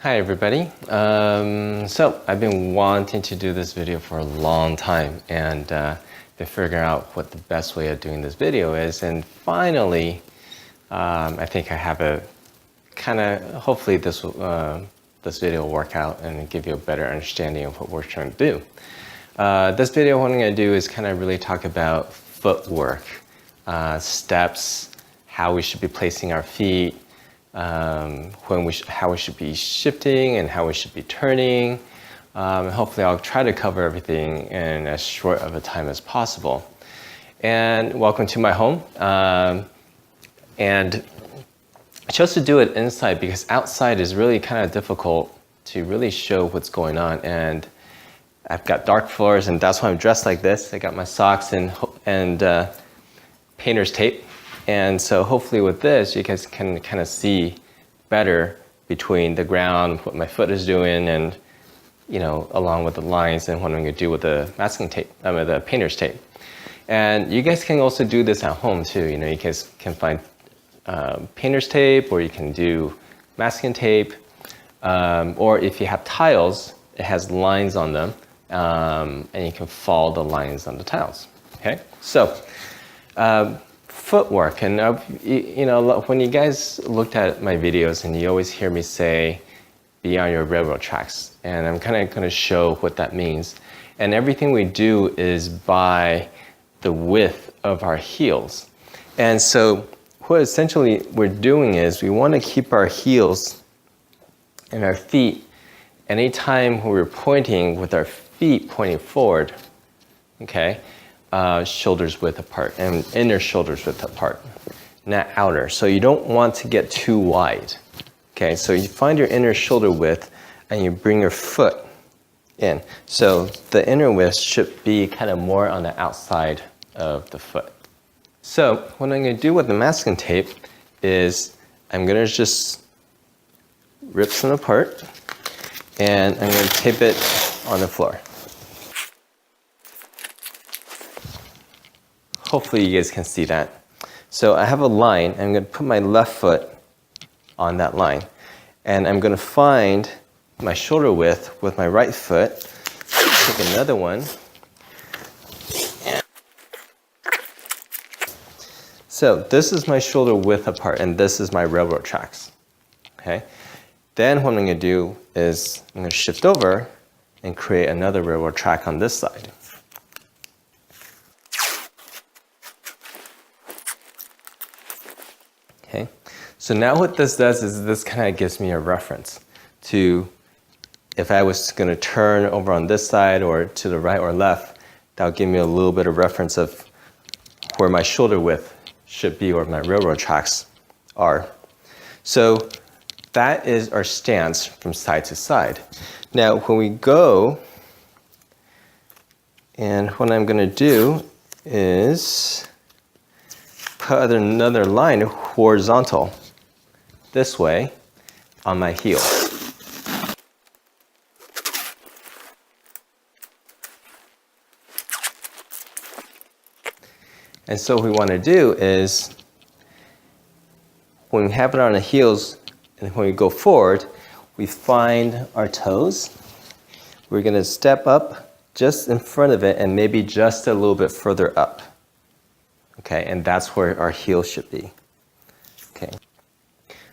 Hi everybody. So I've been wanting to do this video for a long time and been figuring out what the best way of doing this video is, and finally I think I have a hopefully this video will work out and give you a better understanding of what we're trying to do. This video, what I'm going to do is kind of really talk about footwork, steps, how we should be placing our feet, how we should be shifting and how we should be turning. Hopefully I'll try to cover everything in as short of a time as possible. And welcome to my home. And I chose to do it inside because outside is really kind of difficult to really show what's going on. And I've got dark floors, and that's why I'm dressed like this. I got my socks and painter's tape. And so hopefully with this, you guys can kind of see better between the ground, what my foot is doing, and along with the lines and what I'm going to do with the masking tape, with the painter's tape. And you guys can also do this at home too. You guys can find painter's tape, or you can do masking tape, or if you have tiles, it has lines on them, and you can follow the lines on the tiles. Okay, so. Footwork, and when you guys looked at my videos, and you always hear me say be on your railroad tracks, and I'm kind of going to show what that means. And everything we do is by the width of our heels. And so what essentially we're doing is we want to keep our heels and our feet anytime when we're pointing with our feet pointing forward, okay, shoulders width apart, and inner shoulders width apart, not outer. So you don't want to get too wide. Okay, so you find your inner shoulder width and you bring your foot in. So the inner width should be kind of more on the outside of the foot. So what I'm going to do with the masking tape is I'm going to just rip some apart, and I'm going to tape it on the floor. Hopefully you guys can see that. So I have a line. I'm going to put my left foot on that line, and I'm going to find my shoulder width with my right foot. Take another one. So this is my shoulder width apart, and this is my railroad tracks. Okay. Then what I'm going to do is I'm going to shift over and create another railroad track on this side. Okay, so now what this does is this kind of gives me a reference to if I was going to turn over on this side or to the right or left, that'll give me a little bit of reference of where my shoulder width should be or my railroad tracks are. So that is our stance from side to side. Now when we go, and what I'm going to do is put another line horizontal this way on my heel. And so what we want to do is when we have it on the heels and when we go forward, we find our toes. We're going to step up just in front of it and maybe just a little bit further up. Okay, and that's where our heel should be. Okay,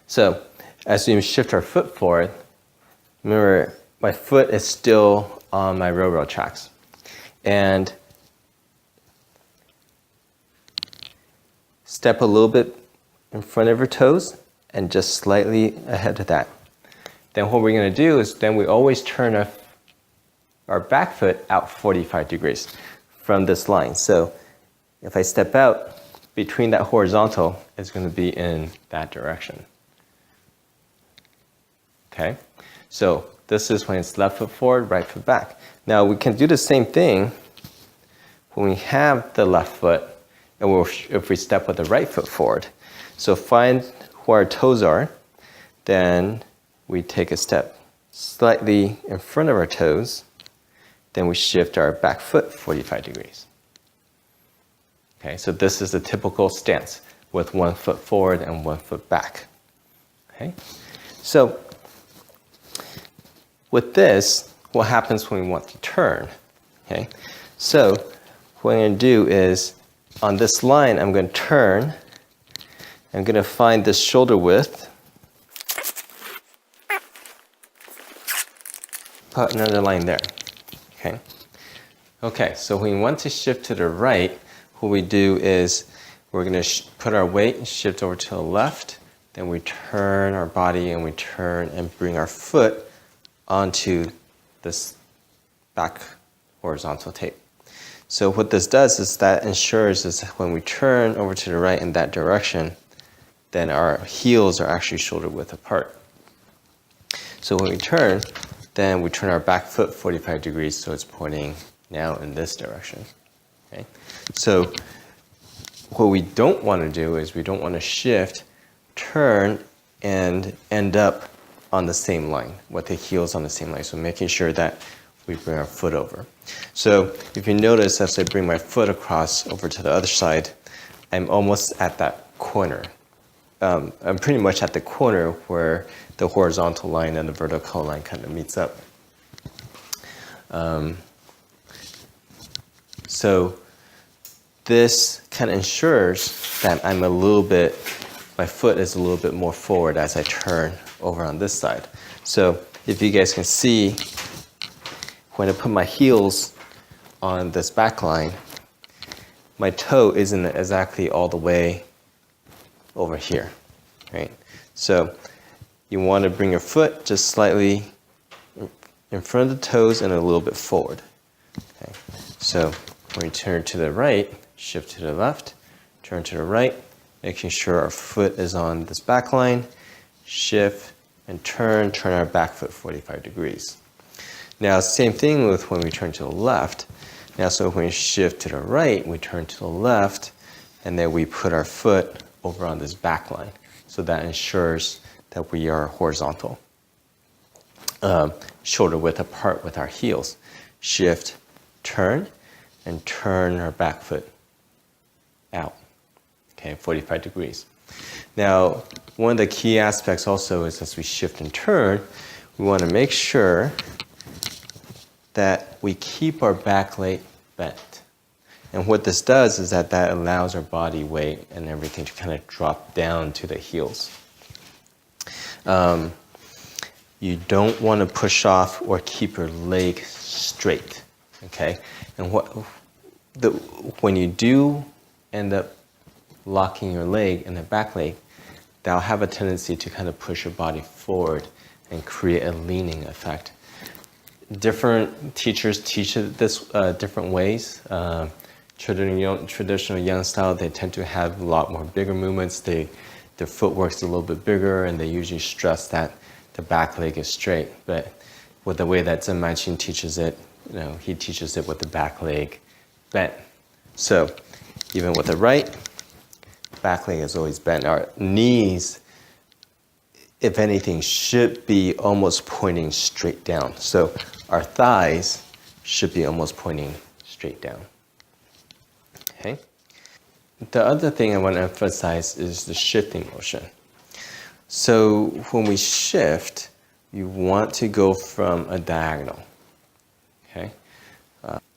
so as we shift our foot forward, remember my foot is still on my railroad tracks, and step a little bit in front of your toes and just slightly ahead of that. Then what we're going to do is then we always turn our back foot out 45 degrees from this line. So if I step out, between that horizontal is going to be in that direction. Okay, so this is when it's left foot forward, right foot back. Now we can do the same thing when we have the left foot, and if we step with the right foot forward. So find where our toes are, then we take a step slightly in front of our toes, then we shift our back foot 45 degrees. Okay, so this is a typical stance with one foot forward and one foot back. Okay, so with this, what happens when we want to turn? Okay, so what I'm going to do is on this line, I'm going to turn. I'm going to find this shoulder width. Put another line there. Okay. Okay, so when we want to shift to the right, what we do is we're going to put our weight and shift over to the left. Then we turn our body and we turn and bring our foot onto this back horizontal tape. So what this does is that ensures is when we turn over to the right in that direction, then our heels are actually shoulder width apart. So when we turn, then we turn our back foot 45 degrees so it's pointing now in this direction. Okay? So what we don't want to do is we don't want to shift, turn, and end up on the same line, with the heels on the same line. So making sure that we bring our foot over. So if you notice, as I bring my foot across over to the other side, I'm almost at that corner. I'm pretty much at the corner where the horizontal line and the vertical line kind of meets up. So this kind of ensures that I'm a little bit, my foot is a little bit more forward as I turn over on this side. So if you guys can see, when I put my heels on this back line, my toe isn't exactly all the way over here, right? So you want to bring your foot just slightly in front of the toes and a little bit forward. Okay. So when we turn to the right, shift to the left, turn to the right, making sure our foot is on this back line, shift and turn our back foot 45 degrees. Now, same thing with when we turn to the left. Now, so when we shift to the right, we turn to the left, and then we put our foot over on this back line. So that ensures that we are horizontal. Shoulder width apart with our heels. Shift, turn, and turn our back foot out. Okay, 45 degrees. Now, one of the key aspects also is as we shift and turn, we want to make sure that we keep our back leg bent. And what this does is that allows our body weight and everything to kind of drop down to the heels. You don't want to push off or keep your leg straight, okay? And when you do end up locking your leg and the back leg, that'll have a tendency to kind of push your body forward and create a leaning effect. Different teachers teach it this different ways. Traditional Yang style, they tend to have a lot more bigger movements. Their footwork's a little bit bigger, and they usually stress that the back leg is straight. But with the way that Zhen Manqing teaches it, he teaches it with the back leg bent. So even with the right, back leg is always bent. Our knees, if anything, should be almost pointing straight down. So our thighs should be almost pointing straight down. Okay. The other thing I want to emphasize is the shifting motion. So when we shift, you want to go from a diagonal. Okay.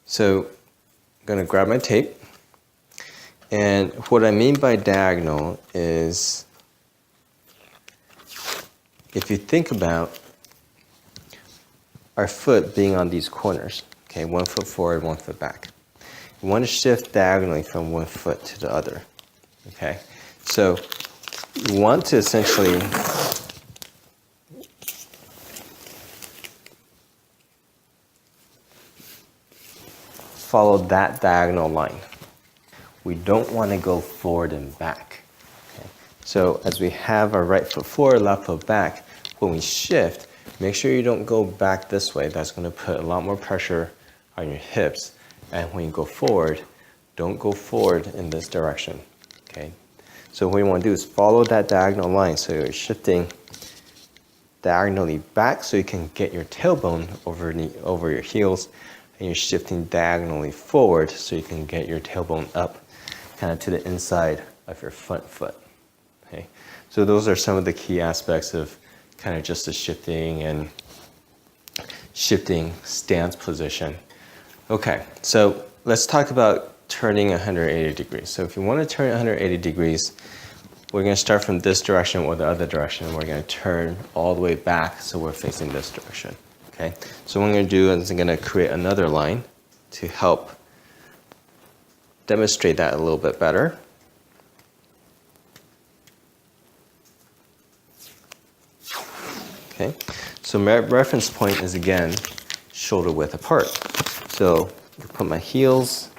So I'm going to grab my tape. And what I mean by diagonal is, if you think about our foot being on these corners, okay, 1 foot forward, 1 foot back. You want to shift diagonally from one foot to the other, okay? So you want to essentially follow that diagonal line. We don't want to go forward and back. Okay? So as we have our right foot forward, left foot back, when we shift, make sure you don't go back this way. That's going to put a lot more pressure on your hips. And when you go forward, don't go forward in this direction. Okay? So what you want to do is follow that diagonal line. So you're shifting diagonally back so you can get your tailbone over your heels. And you're shifting diagonally forward so you can get your tailbone up kind of to the inside of your front foot. Okay? So those are some of the key aspects of kind of just the shifting and shifting stance position. Okay, so let's talk about turning 180 degrees. So if you want to turn 180 degrees, we're going to start from this direction or the other direction, and we're going to turn all the way back so we're facing this direction. Okay, so what I'm going to do is I'm going to create another line to help demonstrate that a little bit better. Okay, so my reference point is again shoulder width apart. So I put my heels,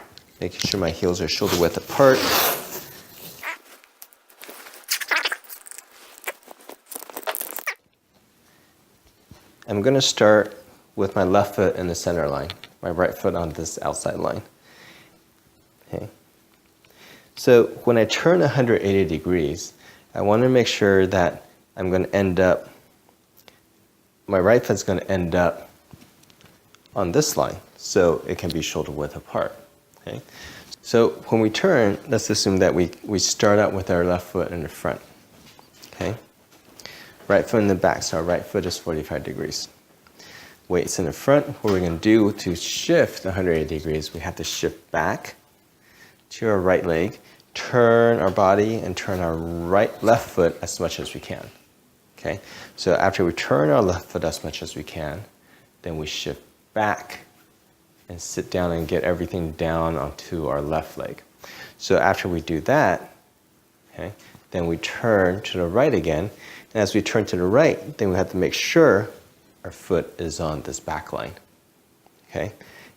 making sure my heels are shoulder width apart. I'm going to start with my left foot in the center line, my right foot on this outside line. Okay. So when I turn 180 degrees, I want to make sure that I'm going to end up, my right foot's going to end up on this line, so it can be shoulder width apart. Okay. So when we turn, let's assume that we start out with our left foot in the front. Okay. Right foot in the back, so our right foot is 45 degrees. Weights in the front, what we're going to do to shift 180 degrees, we have to shift back to our right leg, turn our body, and turn our left foot as much as we can. Okay, so after we turn our left foot as much as we can, then we shift back and sit down and get everything down onto our left leg. So after we do that, okay, then we turn to the right again. And as we turn to the right, then we have to make sure our foot is on this back line. Okay?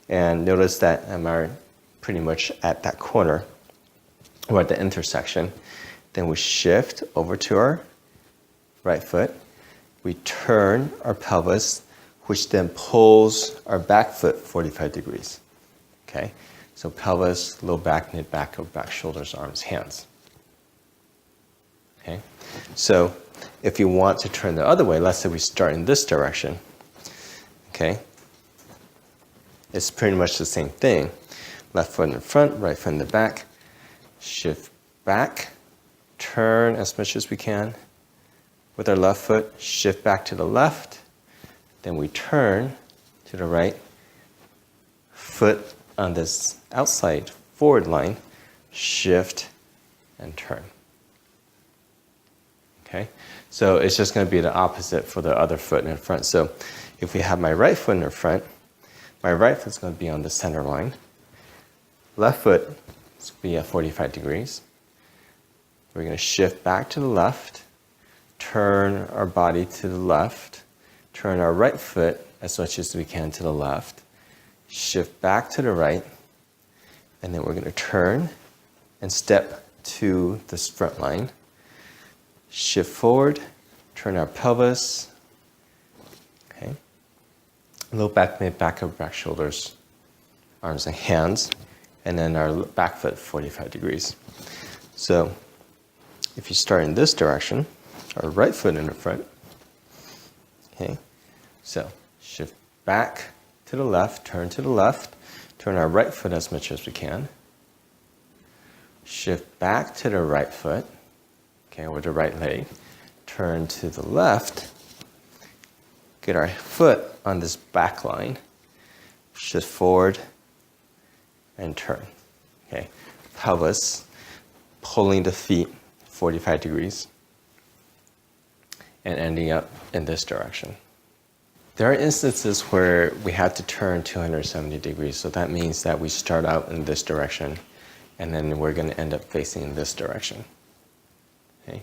And notice that I'm pretty much at that corner or at the intersection. Then we shift over to our right foot. We turn our pelvis, which then pulls our back foot 45 degrees. Okay? So pelvis, low back, mid back, over back, shoulders, arms, hands. Okay? So if you want to turn the other way, let's say we start in this direction. Okay? It's pretty much the same thing. Left foot in the front, right foot in the back. Shift back, turn as much as we can. With our left foot, shift back to the left. Then we turn to the right. Foot on this outside forward line, shift and turn. Okay? So it's just going to be the opposite for the other foot in the front. So if we have my right foot in the front, my right foot's going to be on the center line. Left foot is going to be at 45 degrees. We're going to shift back to the left, turn our body to the left, turn our right foot as much as we can to the left, shift back to the right, and then we're going to turn and step to this front line. Shift forward, turn our pelvis, okay, low back, mid back, over back, shoulders, arms and hands, and then our back foot 45 degrees. So if you start in this direction, our right foot in the front, okay, so shift back to the left, turn to the left, turn our right foot as much as we can, shift back to the right foot, okay, with the right leg, turn to the left, get our foot on this back line, shift forward, and turn. Okay, pelvis, pulling the feet 45 degrees, and ending up in this direction. There are instances where we have to turn 270 degrees, so that means that we start out in this direction, and then we're going to end up facing in this direction. Okay,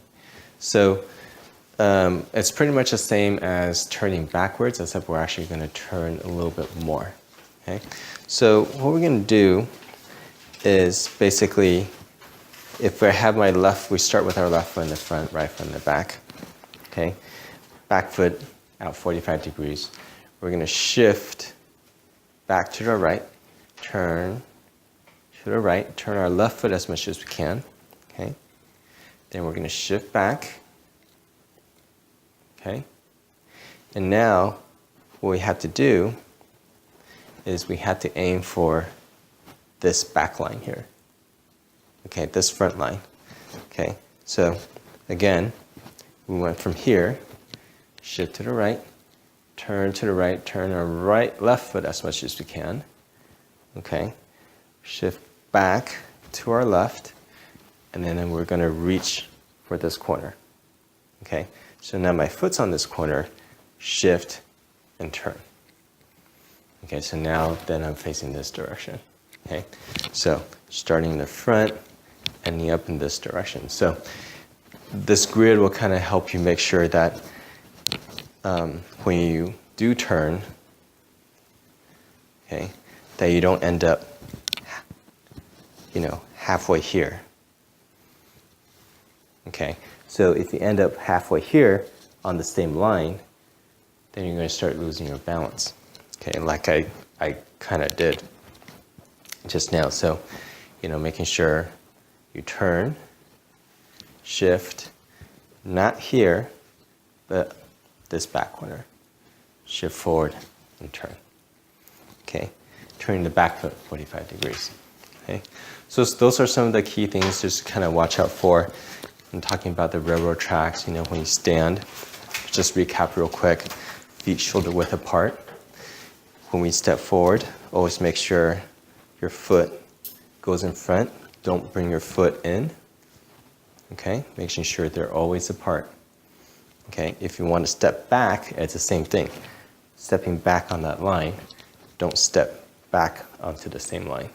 so it's pretty much the same as turning backwards, except we're actually going to turn a little bit more. Okay, so what we're going to do is basically, if I have my left, we start with our left foot in the front, right foot in the back. Okay, back foot out 45 degrees. We're going to shift back to the right, turn to the right, turn our left foot as much as we can. Okay, then we're going to shift back. Okay, and now what we have to do is we have to aim for this back line here. Okay, this front line. Okay, so again, we went from here, shift to the right, turn to the right, turn our left foot as much as we can. Okay, shift back to our left, and then we're gonna reach for this corner. Okay, so now my foot's on this corner, shift and turn. Okay, so now then I'm facing this direction. Okay, so starting in the front, ending up in this direction. So this grid will kind of help you make sure that when you do turn, okay, that you don't end up, halfway here. Okay, so if you end up halfway here on the same line, then you're going to start losing your balance. Okay, like I kind of did just now. So, making sure you turn, shift, not here, but this back corner. Shift forward and turn. Okay, turning the back foot 45 degrees. Okay, so those are some of the key things just to kind of watch out for. I'm talking about the railroad tracks, when you stand. Just recap real quick, feet shoulder width apart. When we step forward, always make sure your foot goes in front. Don't bring your foot in. Okay, making sure they're always apart. Okay, if you want to step back, it's the same thing. Stepping back on that line, don't step back onto the same line.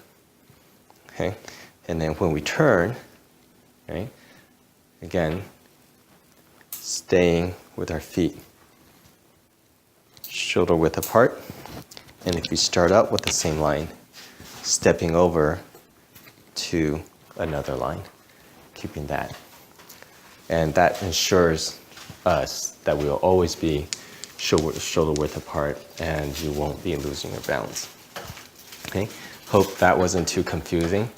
Okay, and then when we turn, okay, again, staying with our feet shoulder width apart. And if we start out with the same line, stepping over to another line, keeping that. And that ensures us that we will always be shoulder width apart and you won't be losing your balance. Okay, hope that wasn't too confusing.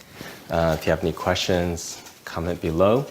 If you have any questions, comment below.